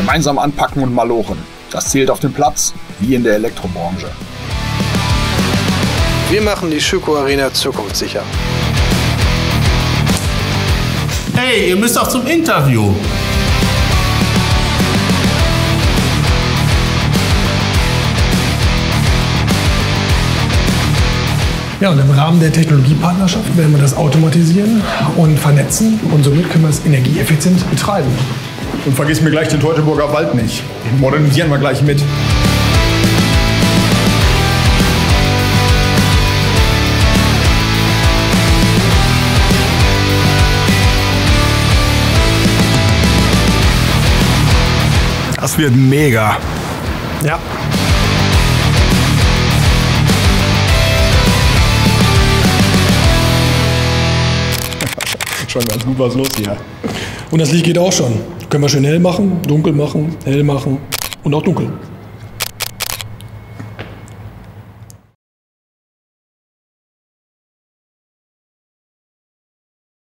Gemeinsam anpacken und malochen. Das zählt auf dem Platz, wie in der Elektrobranche. Wir machen die Schüco Arena zukunftssicher. Hey, ihr müsst auch zum Interview. Ja, und im Rahmen der Technologiepartnerschaft werden wir das automatisieren und vernetzen und somit können wir es energieeffizient betreiben. Und vergiss mir gleich den Teutoburger Wald nicht. Den modernisieren wir gleich mit. Das wird mega. Ja. Schon ganz gut was los hier. Und das Licht geht auch schon. Können wir schön hell machen, dunkel machen, hell machen und auch dunkel.